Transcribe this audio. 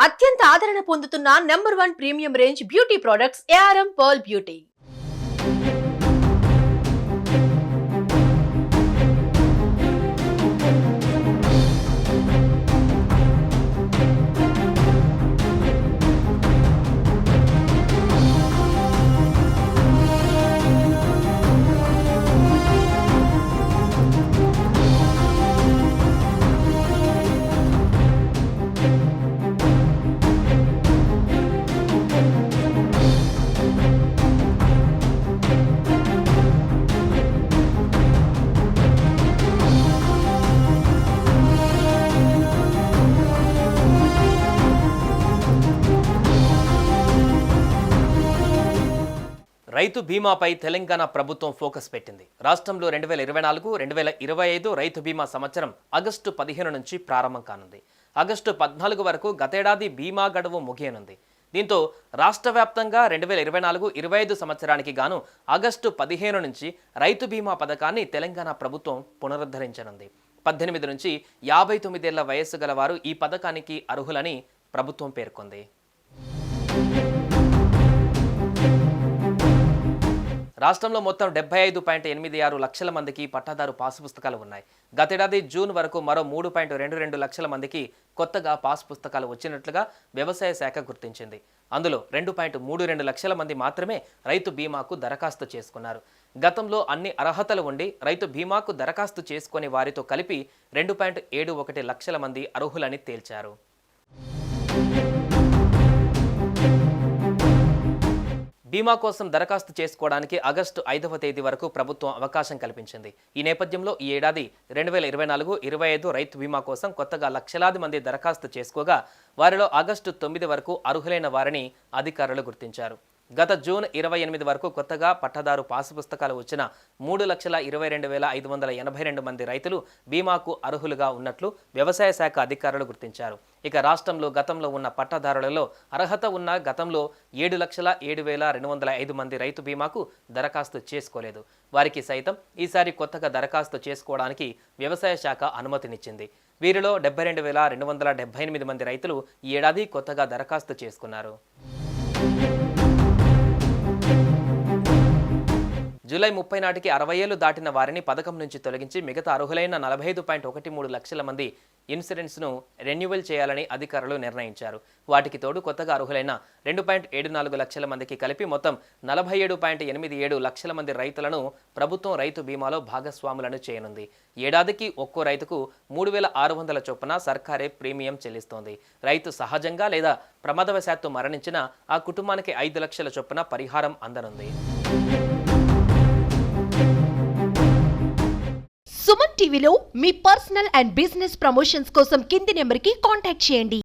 అత్యంత ఆదరణ పొందుతున్న number 1 premium range beauty products ARM pearl beauty. రైతు బీమాపై తెలంగాణ ప్రభుత్వం ఫోకస్ పెట్టింది. రాష్ట్రంలో 2024-2025 రైతు బీమా సంవత్సరం ఆగస్టు 15 నుంచి ప్రారంభం కానుంది. ఆగస్టు 14 వరకు గతేడాది బీమా గడువు ముగియనుంది. దీంతో రాష్ట్ర వ్యాప్తంగా 2024-25 సంవత్సరానికి గాను ఆగస్టు 15 నుంచి రైతు బీమా పథకాన్ని తెలంగాణ ప్రభుత్వం పునరుద్ధరించనుంది. 18 నుంచి 59 ఏళ్ల వయస్సు గల వారు ఈ పథకానికి అర్హులని ప్రభుత్వం పేర్కొంది. రాష్ట్రంలో మొత్తం 75.86 లక్షల మందికి పట్టాదారు పాస్ పుస్తకాలు ఉన్నాయి. గతేడాది జూన్ వరకు మరో 3.22 లక్షల మందికి కొత్తగా పాస్ పుస్తకాలు వచ్చినట్లుగా వ్యవసాయ శాఖ గుర్తించింది. అందులో 2.32 లక్షల మంది మాత్రమే రైతు బీమాకు దరఖాస్తు చేసుకున్నారు. గతంలో అన్ని అర్హతలు ఉండి రైతు బీమాకు దరఖాస్తు చేసుకునే వారితో కలిపి 2.71 లక్షల మంది అర్హులని తేల్చారు. బీమా కోసం దరఖాస్తు చేసుకోవడానికి ఆగస్టు 5వ తేదీ వరకు ప్రభుత్వం అవకాశం కల్పించింది. ఈ నేపథ్యంలో ఈ ఏడాది 2024-25 రైతు బీమా కోసం కొత్తగా లక్షలాది మంది దరఖాస్తు చేసుకోగా వారిలో ఆగస్టు 9 వరకు అర్హులైన వారిని అధికారులు గుర్తించారు. గత జూన్ 28 వరకు కొత్తగా పట్టాదారు పాసు పుస్తకాలు వచ్చిన 3,22,582 మంది రైతులు బీమాకు అర్హులుగా ఉన్నట్లు వ్యవసాయ శాఖ అధికారులు గుర్తించారు. ఇక రాష్ట్రంలో గతంలో ఉన్న పట్టాదారులలో అర్హత ఉన్న గతంలో 7,07,205 మంది రైతు బీమాకు దరఖాస్తు చేసుకోలేదు. వారికి సైతం ఈసారి కొత్తగా దరఖాస్తు చేసుకోవడానికి వ్యవసాయ శాఖ అనుమతినిచ్చింది. వీరిలో 72,278 మంది రైతులు ఈ ఏడాది కొత్తగా దరఖాస్తు చేసుకున్నారు. జూలై 30 నాటికి 60 ఏళ్లు దాటిన వారిని పథకం నుంచి తొలగించి మిగతా అర్హులైన 45.13 లక్షల మంది ఇన్సూరెన్స్ను రెన్యువల్ చేయాలని అధికారులు నిర్ణయించారు. వాటికి తోడు కొత్తగా అర్హులైన 2.74 లక్షల మందికి కలిపి మొత్తం 47.87 లక్షల మంది రైతులను ప్రభుత్వం రైతు బీమాలో భాగస్వాములను చేయనుంది. ఏడాదికి ఒక్కో రైతుకు 3,600 చొప్పున సర్కారే ప్రీమియం చెల్లిస్తోంది. రైతు సహజంగా లేదా ప్రమాదవశాత్తు మరణించిన ఆ కుటుంబానికి 5 లక్షల చొప్పున పరిహారం అందనుంది. సుమన్ టీవీలో మీ పర్సనల్ అండ్ బిజినెస్ ప్రమోషన్స్ కోసం కింది నెంబర్కి కాంటాక్ట్ చేయండి.